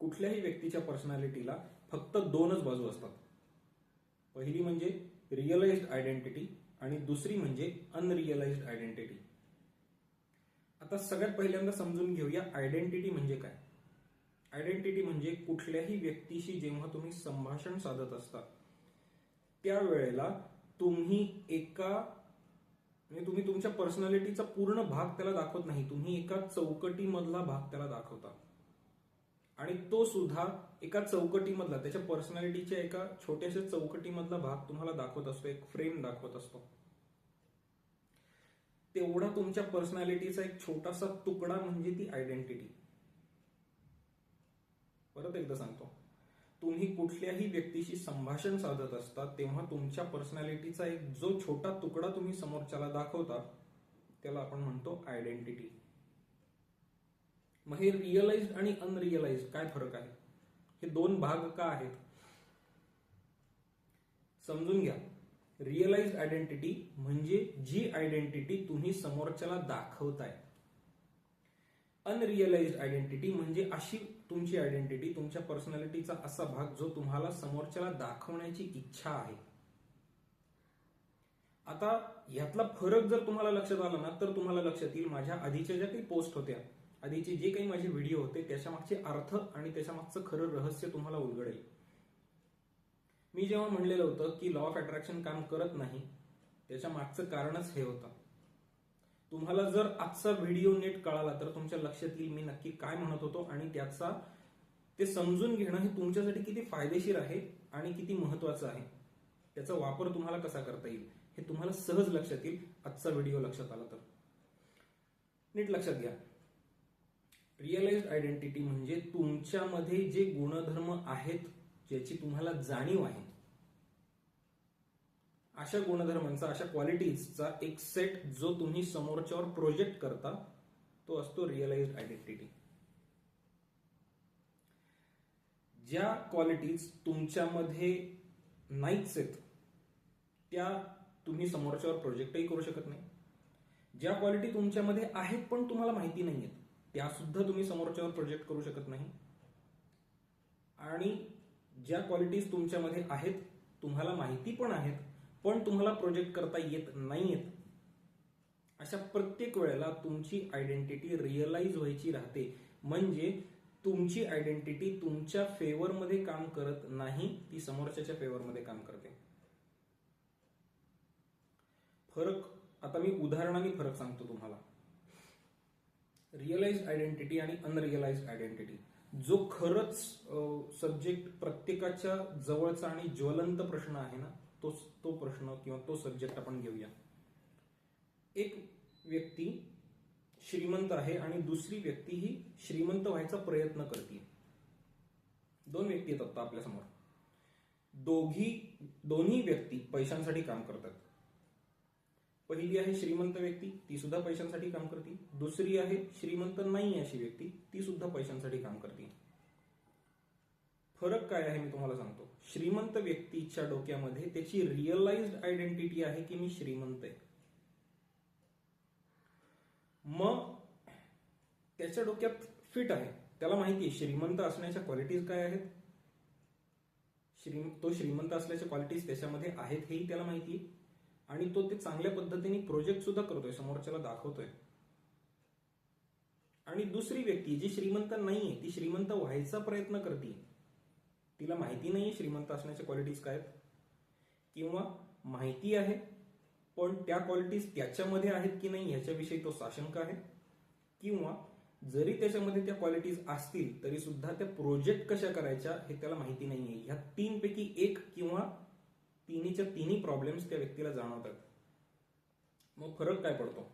कुठल्याही व्यक्तीच्या पर्सनॅलिटीला फक्त दोनच बाजू असतात. पहिली म्हणजे रिअलाइज्ड आयडेंटिटी आणि दुसरी म्हणजे अनरिअलाइज्ड आयडेंटिटी. आता सगळ्यात पहिल्यांदा समजून घेऊया आयडेंटिटी म्हणजे काय. आयडेंटिटी म्हणजे कुठल्याही व्यक्तीशी जेव्हा तुम्ही संभाषण साधत असता त्यावेळेला तुम्ही तुम्ही तुमच्या पर्सनॅलिटीचा पूर्ण भाग त्याला दाखवत नाही, तुम्ही एका चौकटीमधला भाग त्याला दाखवता. आणि तो सुद्धा एका चौकटीमधला, त्याच्या पर्सनॅलिटीच्या एका छोट्याशा चौकटीमधला भाग तुम्हाला दाखवत असतो, एक फ्रेम दाखवत असतो. तेवढा तुमच्या पर्सनॅलिटीचा एक छोटासा तुकडा म्हणजे ती आयडेंटिटी. परत एकदा सांगतो, तुम्ही कुठल्याही व्यक्तीशी संभाषण साधत असता तेव्हा तुमच्या पर्सनॅलिटीचा एक जो छोटा तुकडा तुम्ही समोरच्याला दाखवता त्याला आपण म्हणतो आयडेंटिटी. मग हे रिअलाइज्ड आणि अनरिअलाइज्ड काय फरक आहे, हे दोन भाग का आहेत समजून घ्या. रिअलाइज्ड आयडेंटिटी म्हणजे जी आयडेंटिटी तुम्ही समोरच्याला दाखवताय. अनरिअलाइज्ड आयडेंटिटी म्हणजे अशी तुमची आयडेंटिटी, तुमच्या पर्सनॅलिटीचा असा भाग जो तुम्हाला समोरच्याला दाखवण्याची इच्छा आहे. आता ह्यातला फरक जर तुम्हाला लक्षात आला ना तर तुम्हाला लक्षात येईल माझ्या आधीच्या ज्या काही पोस्ट होत्या, आधीचे जे काही माझे व्हिडिओ होते त्याच्या मागचे अर्थ आणि त्याच्या मागचं खरं रहस्य तुम्हाला उलगडेल. मी जेव्हा म्हणलेलं होतं की लॉ ऑफ अट्रॅक्शन काम करत नाही त्याच्या मागचं कारणच हे होतं. तुम्हाला जर आजचा व्हिडिओ नीट कळाला तर तुमच्या लक्षात येईल मी नक्की काय म्हणत होतो आणि ते समजून घेणं हे तुमच्यासाठी किती फायदेशीर आहे आणि किती महत्वाचं आहे. त्याचा वापर तुम्हाला कसा करता येईल हे तुम्हाला सहज लक्षात येईल आजचा व्हिडिओ लक्षात आला तर. नीट लक्षात घ्या, रिअलाइज्ड आयडेंटिटी म्हणजे तुमच्यामध्ये जे गुणधर्म आहेत ज्याची तुम्हाला जाणीव आहे अशा गुणधर्मांचा, अशा क्वालिटीजचा एक सेट जो तुम्ही समोरच्यावर प्रोजेक्ट करता तो असतो रिअलाइज्ड आयडेंटिटी. ज्या क्वालिटीज तुमच्यामध्ये नाहीच आहेत त्या तुम्ही समोरच्यावर प्रोजेक्टही करू शकत नाही. ज्या क्वालिटी तुमच्यामध्ये आहेत पण तुम्हाला माहिती नाही आहेत त्या सुद्धा तुम्ही समोरच्यावर प्रोजेक्ट करू शकत नाही. आणि ज्या क्वालिटीज तुमच्यामध्ये आहेत, तुम्हाला माहिती पण आहेत पण तुम्हाला प्रोजेक्ट करता येत नाहीयेत, अशा प्रत्येक वेळेला तुमची आयडेंटिटी रिअलाइज व्हायची राहते. म्हणजे तुमची आयडेंटिटी तुमच्या फेवरमध्ये काम करत नाही, ती समोरच्याच्या फेवरमध्ये काम करते. फरक आता मी उदाहरणाने फरक सांगतो तुम्हाला. रिअलाइज्ड आयडेंटिटी आणि अनरिअलाइज्ड आयडेंटिटी, जो खरंच सब्जेक्ट प्रत्येकाच्या जवळचा आणि ज्वलंत प्रश्न आहे ना तो प्रश्न किंवा तो सब्जेक्ट आपण घेऊया. एक व्यक्ती श्रीमंत आहे आणि दुसरी व्यक्ती ही श्रीमंत व्हायचा प्रयत्न करते. दोन व्यक्ती आहेत आता आपल्या समोर. दोन्ही व्यक्ती पैशांसाठी काम करतात. पहिली आहे श्रीमंत व्यक्ती, ती सुद्धा पैशांसाठी काम करते. दुसरी आहे श्रीमंत नाही अशी व्यक्ती, ती सुद्धा पैशांसाठी काम करते. फरक काय आहे मी तुम्हाला सांगतो. श्रीमंत व्यक्तीच्या डोक्यामध्ये त्याची रिअलाइज्ड आयडेंटिटी आहे की मी श्रीमंत आहे. मग त्याच्या डोक्यात फिट आहे, त्याला माहिती आहे श्रीमंत असण्याच्या क्वालिटीज काय आहेत. तो श्रीमंत असल्याच्या क्वालिटीज त्याच्यामध्ये आहेत हेही त्याला माहिती आहे आणि तो ते चांगल्या पद्धतीने प्रोजेक्ट सुद्धा करतोय, समोरच्याला दाखवतोय. आणि दुसरी व्यक्ती जी श्रीमंत नाहीये, ती श्रीमंत व्हायचा प्रयत्न करते. तिला माहिती नाहीये श्रीमंत असण्याच्या क्वालिटीज काय आहेत किंवा माहिती आहे पण त्या क्वालिटीज त्याच्यामध्ये आहेत की नाही ह्याच्याविषयी तो साशंक आहे. किंवा जरी त्याच्यामध्ये त्या क्वालिटीज असतील तरी सुद्धा त्या प्रोजेक्ट कशा करायच्या हे त्याला माहिती नाहीये. ह्या तीनपैकी एक किंवा तिन्हीच्या तिन्ही प्रॉब्लेम्स त्या व्यक्तीला जाणवतात. मग फरक काय पडतो.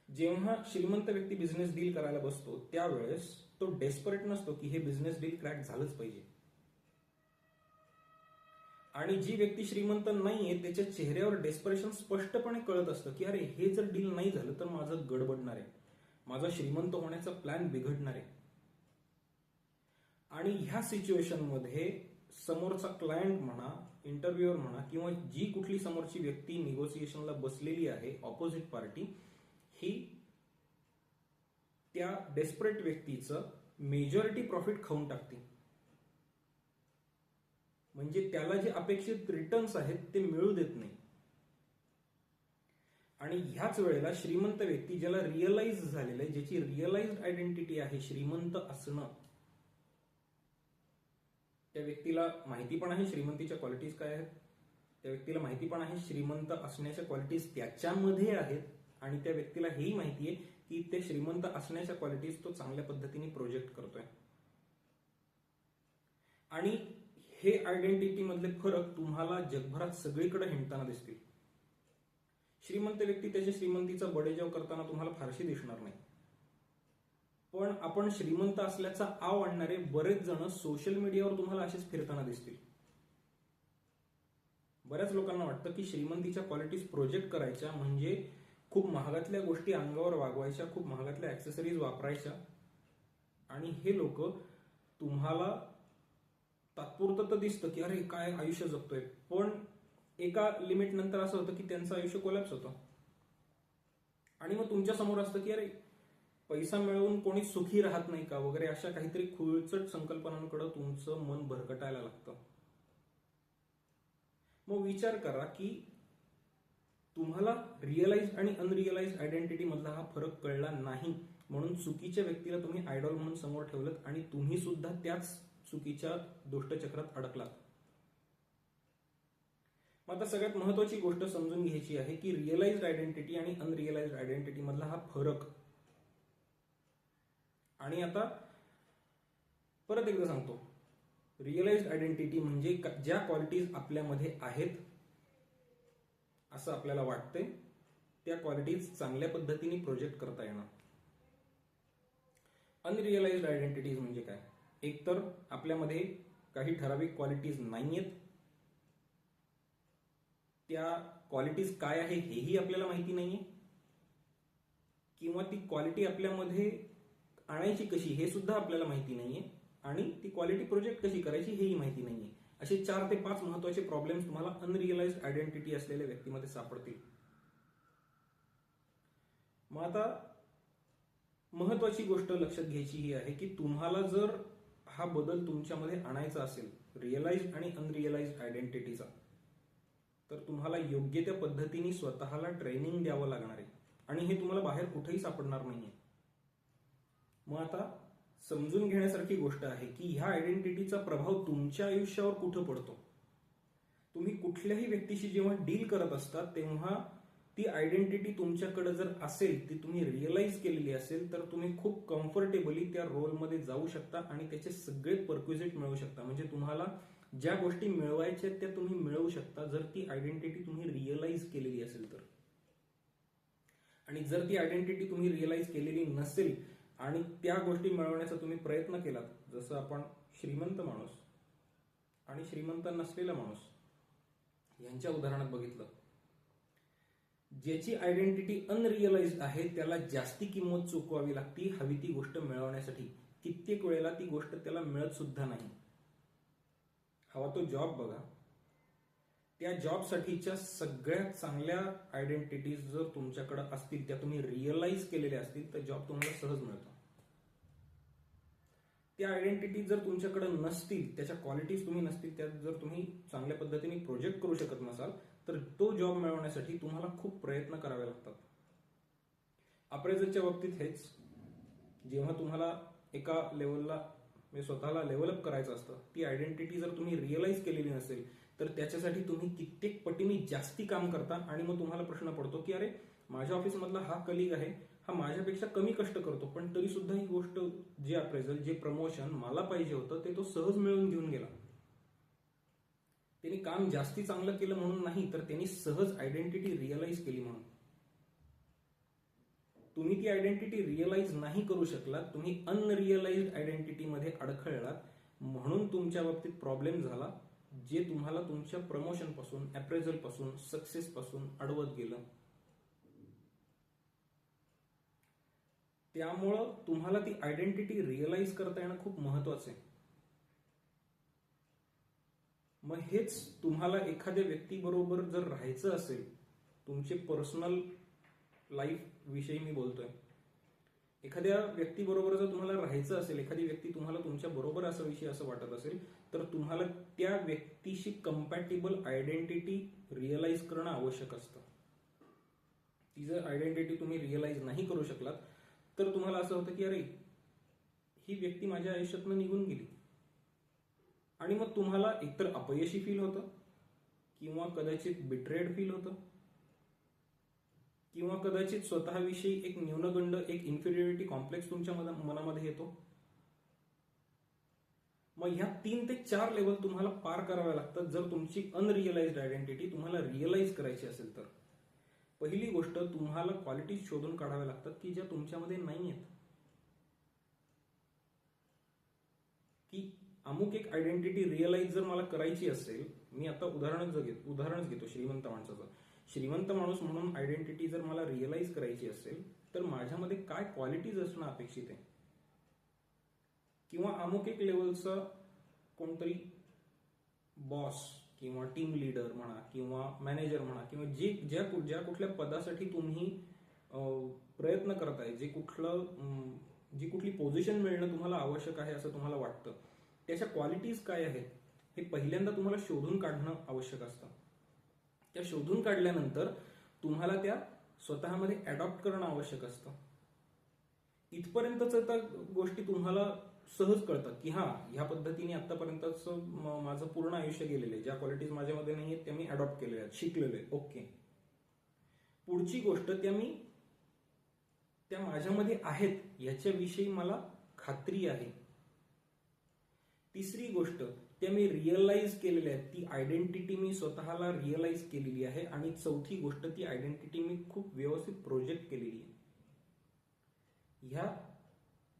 जेव्हा श्रीमंत व्यक्ती बिझनेस डील करायला बसतो त्यावेळेस तो डेस्परेट नसतो की हे बिझनेस डील क्रॅक झालंच पाहिजे. आणि जी व्यक्ती श्रीमंत नाहीये त्याच्या चेहऱ्यावर डेस्परेशन स्पष्टपणे कळत असतं की अरे हे जर डील नाही झालं तर माझं गडबडणार आहे, माझा श्रीमंत होण्याचा प्लॅन बिघडणार आहे. आणि ह्या सिच्युएशनमध्ये समोरचा क्लायंट म्हणा, इंटरव्ह्युअर म्हणा किंवा जी कुठली समोरची व्यक्ती निगोसिएशनला बसलेली आहे ऑपोजिट पार्टी, ही त्या डेस्परेट व्यक्तीचं मेजॉरिटी प्रॉफिट खाऊन टाकते. म्हणजे त्याला जे अपेक्षित रिटर्न्स आहेत ते मिळू देत नाही. आणि ह्याच वेळेला श्रीमंत व्यक्ती ज्याला रिअलाइज झालेलं आहे, ज्याची रिअलाइज्ड आयडेंटिटी आहे श्रीमंत असणं, त्या व्यक्तीला माहिती पण आहे श्रीमंतीच्या क्वालिटीज काय आहेत, त्या व्यक्तीला माहिती पण आहे श्रीमंत असण्याच्या क्वालिटीज त्याच्यामध्ये आहेत, आणि त्या व्यक्तीला हेही माहिती आहे की ते श्रीमंत असण्याच्या क्वालिटीज तो चांगल्या पद्धतीने प्रोजेक्ट करतोय. आणि हे आयडेंटिटी मधले फरक तुम्हाला जगभरात सगळीकडे हिंडताना दिसतील. श्रीमंत व्यक्ती त्याच्या श्रीमंतीचा बडेजाव करताना तुम्हाला फारशी दिसणार नाही, पण आपण श्रीमंत असल्याचा आव आणणारे बरेच जण सोशल मीडियावर तुम्हाला असेच फिरताना दिसतील. बऱ्याच लोकांना वाटतं की श्रीमंतीच्या क्वालिटीज प्रोजेक्ट करायच्या म्हणजे खूप महागातल्या गोष्टी अंगावर वागवायच्या, खूप महागातल्या ऍक्सेसरीज वापरायच्या, आणि हे लोक तुम्हाला तात्पुरतं तर दिसतं की अरे काय आयुष्य जगतोय, पण एका लिमिट नंतर असं होतं की त्यांचं आयुष्य कोलॅप्स होतं. आणि मग तुमच्या समोर असतं की अरे पैसा मिळवून कोणी सुखी राहत नाही का वगैरे, अशा काहीतरी खुळचट संकल्पनांकडे तुमचं मन भरकटायला लागतं. मग विचार करा की तुम्हाला रिअलाइज आणि अनरिअलाइज आयडेंटिटी मधला हा फरक कळला नाही म्हणून चुकीच्या व्यक्तीला तुम्ही आयडॉल म्हणून समोर ठेवलं आणि तुम्ही सुद्धा त्याच चुकीच्या दुष्टचक्रात अडकलात. मग आता सगळ्यात महत्वाची गोष्ट समजून घ्यायची आहे की रिअलाइज्ड आयडेंटिटी आणि अनरिअलाइज्ड आयडेंटिटी मधला हा फरक. आणि आता परत एकदा सांगतो, रिअलाइज्ड आयडेंटिटी म्हणजे ज्या क्वालिटीज आपल्यामध्ये आहेत असं आपल्याला वाटतंय त्या क्वालिटीज चांगल्या पद्धतीने प्रोजेक्ट करता येणार. अनरिअलाइज्ड आयडेंटिटीज म्हणजे काय, एकतर आपल्यामध्ये काही ठराविक क्वालिटीज नाहीयेत, त्या क्वालिटीज काय आहे हेही आपल्याला माहिती नाहीये, किंवा ती क्वालिटी आपल्यामध्ये आणायची कशी हे सुद्धा आपल्याला माहिती नाहीये, आणि ती क्वालिटी प्रोजेक्ट कशी करायची हेही माहिती नाहीये. असे 4 ते 5 महत्वाचे प्रॉब्लेम्स तुम्हाला अनरिअलाइज्ड आयडेंटिटी असलेल्या व्यक्तीमध्ये सापडतील. मग आता महत्वाची गोष्ट लक्षात घ्यायची ही आहे की तुम्हाला जर हा बदल तुमच्यामध्ये आणायचा असेल रिअलाइज्ड आणि अनरिअलाइज्ड आयडेंटिटीचा, तर तुम्हाला योग्य त्या पद्धतीने स्वतःला ट्रेनिंग द्यावं लागणार आहे, आणि हे तुम्हाला बाहेर कुठेही सापडणार नाहीये. मग आता समजून घेण्यासारखी गोष्ट आहे की ह्या आयडेंटिटीचा प्रभाव तुमच्या आयुष्यावर कुठं पडतो. तुम्ही कुठल्याही व्यक्तीशी जेव्हा डील करत असता तेव्हा ती आयडेंटिटी तुमच्याकडे जर असेल, ती तुम्ही रिअलाइज केलेली असेल, तर तुम्ही खूप कम्फर्टेबली त्या रोलमध्ये जाऊ शकता आणि त्याचे सगळे परक्विजिट मिळवू शकता. म्हणजे तुम्हाला ज्या गोष्टी मिळवायच्या त्या तुम्ही मिळवू शकता जर ती आयडेंटिटी तुम्ही रिअलाइज केलेली असेल तर. आणि जर ती आयडेंटिटी तुम्ही रिअलाइज केलेली नसेल आणि त्या गोष्टी मिळवण्याचा तुम्ही प्रयत्न केलात, जसं आपण श्रीमंत माणूस आणि श्रीमंत नसलेला माणूस यांच्या उदाहरणात बघितलं, ज्याची आयडेंटिटी अनरिअलाइज्ड आहे त्याला जास्ती किंमत चुकवावी लागती हवी ती गोष्ट मिळवण्यासाठी. कित्येक वेळेला ती गोष्ट त्याला मिळत सुद्धा नाही. हवा तो जॉब बघा, त्या जॉबसाठीच्या सगळ्यात चांगल्या आयडेंटिटीज जर तुमच्याकडे असतील, त्या तुम्ही रिअलाइज केलेल्या असतील, तर जॉब तुम्हाला सहज मिळतो. त्या आयडेंटिटी जर तुमच्याकडे नसतील, त्याच्या क्वालिटीज तुम्ही नसतील, त्यात जर तुम्ही चांगल्या पद्धतीने प्रोजेक्ट करू शकत नसाल, तर तो जॉब मिळवण्यासाठी तुम्हाला खूप प्रयत्न करावे लागतात. अप्रेझलच्या बाबतीत हेच, जेव्हा तुम्हाला एका लेवलला म्हणजे स्वतःला लेवलअप करायचं असतं, ती आयडेंटिटी जर तुम्ही रिअलाइज केलेली नसेल तर त्याच्यासाठी तुम्ही कित्येक पटीने जास्ती काम करता, आणि मग तुम्हाला प्रश्न पडतो की अरे माझ्या ऑफिसमधला हा कलिग आहे, हा माझ्यापेक्षा कमी कष्ट करतो, पण तरी सुद्धा ही गोष्ट, जे अप्रेझल, जे प्रमोशन मला पाहिजे होतं ते तो सहज मिळवून घेऊन गेला. त्यांनी काम जास्ती चांगलं केलं म्हणून नाही, तर त्यांनी सहज आयडेंटिटी रिअलाइज केली म्हणून. तुम्ही ती आयडेंटिटी रिअलाइज नाही करू शकलात, तुम्ही अनरिअलाइज्ड आयडेंटिटी मध्ये अडखळलात, म्हणून तुमच्या बाबतीत प्रॉब्लेम झाला, जे तुम्हाला तुमच्या प्रमोशन पासून, अप्रेझल पासून, सक्सेस पासून अडवत गेलं. त्यामुळं तुम्हाला ती आयडेंटिटी रिअलाइज करता येणं खूप महत्वाचं आहे. मग हेच तुम्हाला एखाद्या व्यक्तीबरोबर जर राहायचं असेल, तुमचे पर्सनल लाईफ विषयी मी बोलतोय, एखाद्या व्यक्तीबरोबर जर तुम्हाला राहायचं असेल, एखादी व्यक्ती तुम्हाला तुमच्या बरोबर असाविषयी असं वाटत असेल, तर तुम्हाला त्या व्यक्तीशी कंपॅटिबल आयडेंटिटी रिअलाइज करणं आवश्यक असतं. ती जर आयडेंटिटी तुम्ही रिअलाइज नाही करू शकलात तर तुम्हाला असं होतं की अरे ही व्यक्ती माझ्या आयुष्यातनं निघून गेली, आणि मग तुम्हाला एकतर अपयशी फील होतं, किंवा कदाचित बिट्रेड फील होतं, किंवा कदाचित स्वतःविषयी एक न्यूनगंड, एक इन्फिरियरिटी कॉम्प्लेक्स तुमच्या मनामध्ये येतो. मग ह्या 3 ते 4 लेवल तुम्हाला पार कराव्या लागतात जर तुमची अनरिअलाइज्ड आयडेंटिटी तुम्हाला रिअलाइज करायची असेल तर. पहिली गोष्ट, तुम्हाला क्वालिटीज शोधून काढाव्या लागतात की ज्या तुमच्यामध्ये नाही आहेत. की अमुक एक आयडेंटिटी रिअलाइज जर मला करायची असेल, मी आता उदाहरणच घेतो श्रीमंत माणसाचं. श्रीमंत माणूस म्हणून आयडेंटिटी जर मला रिअलाइज करायची असेल तर माझ्यामध्ये काय क्वालिटीज असणं अपेक्षित आहे, किंवा अमुक एक लेवलचा कोणतरी बॉस किंवा टीम लीडर म्हणा किंवा मॅनेजर म्हणा, किंवा ज्या कुठल्या पदासाठी तुम्ही प्रयत्न करताय, जी कुठली पोझिशन मिळणं तुम्हाला आवश्यक आहे असं तुम्हाला वाटतं, त्याच्या क्वालिटीज काय आहेत हे पहिल्यांदा तुम्हाला शोधून काढणं आवश्यक असतं. त्या शोधून काढल्यानंतर तुम्हाला त्या स्वतःमध्ये अडॉप्ट करणं आवश्यक असतं. इथपर्यंतच त्या गोष्टी तुम्हाला सहज कळतात की हा, ह्या पद्धतीने आतापर्यंतच माझं पूर्ण आयुष्य गेलेलं आहे, ज्या क्वालिटीज माझ्यामध्ये नाही आहेत त्या मी अडॉप्ट केलेल्या आहेत, शिकलेलो आहे. ओके, पुढची गोष्ट, त्या माझ्यामध्ये आहेत याच्याविषयी मला खात्री आहे. तिसरी गोष्ट, त्या मी रिअलाइज केलेल्या आहेत, ती आयडेंटिटी मी स्वतःला रिअलाइज केलेली आहे. आणि चौथी गोष्ट, ती आयडेंटिटी मी खूप व्यवस्थित प्रोजेक्ट केलेली आहे. ह्या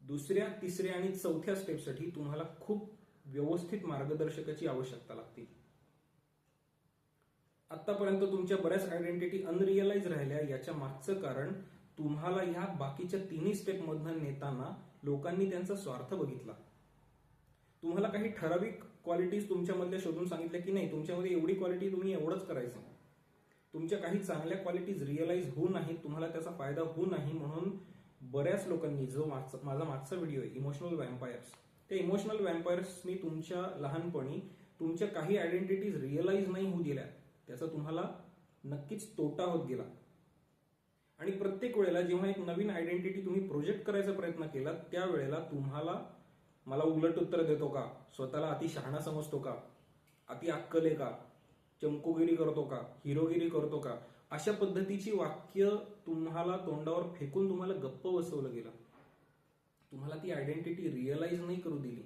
दुसऱ्या, तिसऱ्या आणि चौथ्या स्टेपसाठी तुम्हाला खूप व्यवस्थित मार्गदर्शकाची आवश्यकता लागते. आतापर्यंत तुमच्या बऱ्याच आयडेंटिटी अनरिअलाइज राहिल्या, याच्या मागचं कारण तुम्हाला ह्या बाकीच्या तिन्ही स्टेप मधनं नेताना लोकांनी त्यांचा स्वार्थ बघितला. तुम्हाला काही ठराविक क्वालिटीज तुमच्यामधल्या शोधून सांगितल्या की नाही, तुमच्यामध्ये एवढी क्वालिटी, तुम्ही एवढंच करायचं. तुमच्या काही चांगल्या क्वालिटीज रिअलाइज होऊ नाही, तुम्हाला त्याचा फायदा होऊ नाही, म्हणून बऱ्याच लोकांनी, जो माझा मागचा व्हिडिओ आहे इमोशनल व्हॅम्पायर्स, त्या इमोशनल व्हॅम्पायर्सनी तुमच्या लहानपणी तुमच्या काही आयडेंटिटीज रिअलाइज नाही होऊ दिल्या, त्याचा तुम्हाला नक्कीच तोटा होत गेला. आणि प्रत्येक वेळेला जेव्हा एक नवीन आयडेंटिटी तुम्ही प्रोजेक्ट करायचा प्रयत्न केला, त्यावेळेला तुम्हाला, मला उलट उत्तर देतो का, स्वतःला अति शहाणा समजतो का, अति अक्कल आहे का, चमकोगिरी करतो का, हिरोगिरी करतो का, अशा पद्धतीची वाक्य तुम्हाला तोंडावर फेकून तुम्हाला गप्प बसवलं गेलं. तुम्हाला ती आयडेंटिटी रिअलाइज नाही करू दिली.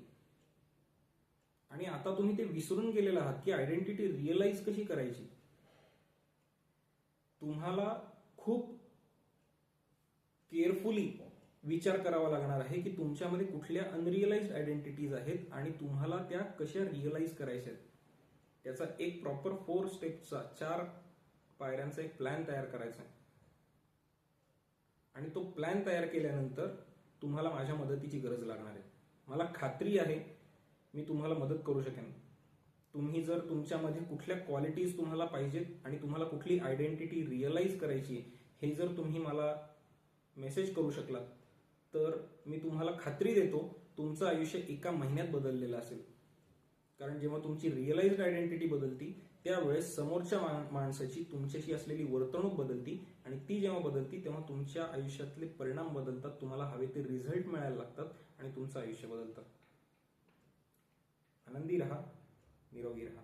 आणि आता तुम्ही ते विसरून गेलेला आहात की आयडेंटिटी रिअलाइज कशी करायची. तुम्हाला खूप केअरफुली विचार करावा लागणार आहे की तुमच्यामध्ये कुठल्या अनरिअलाइज्ड आयडेंटिटीज आहेत आणि तुम्हाला त्या कशा रिअलाइज करायच्या आहेत. त्याचा एक प्रॉपर 4 स्टेपचा, 4 पायऱ्यांचा एक प्लॅन तयार करायचा आहे. आणि तो प्लॅन तयार केल्यानंतर तुम्हाला माझ्या मदतीची गरज लागणार आहे. मला खात्री आहे मी तुम्हाला मदत करू शकेन. तुम्ही जर तुमच्यामध्ये कुठल्या क्वालिटीज तुम्हाला पाहिजेत आणि तुम्हाला कुठली आयडेंटिटी रिअलाइज करायची, हे जर तुम्ही मला मेसेज करू शकलात तर मी तुम्हाला खात्री देतो तुमचं आयुष्य एका महिन्यात बदललेलं असेल. कारण जेव्हा तुमची रिअलाइज्ड आयडेंटिटी बदलती त्यावेळेस समोरच्या माणसाची तुमच्याशी असलेली वर्तणूक बदलती, आणि ती जेव्हा बदलती तेव्हा तुमच्या आयुष्यातले परिणाम बदलतात, तुम्हाला हवे ते रिझल्ट मिळायला लागतात आणि तुमचं आयुष्य बदलतं. आनंदी रहा, निरोगी रहा.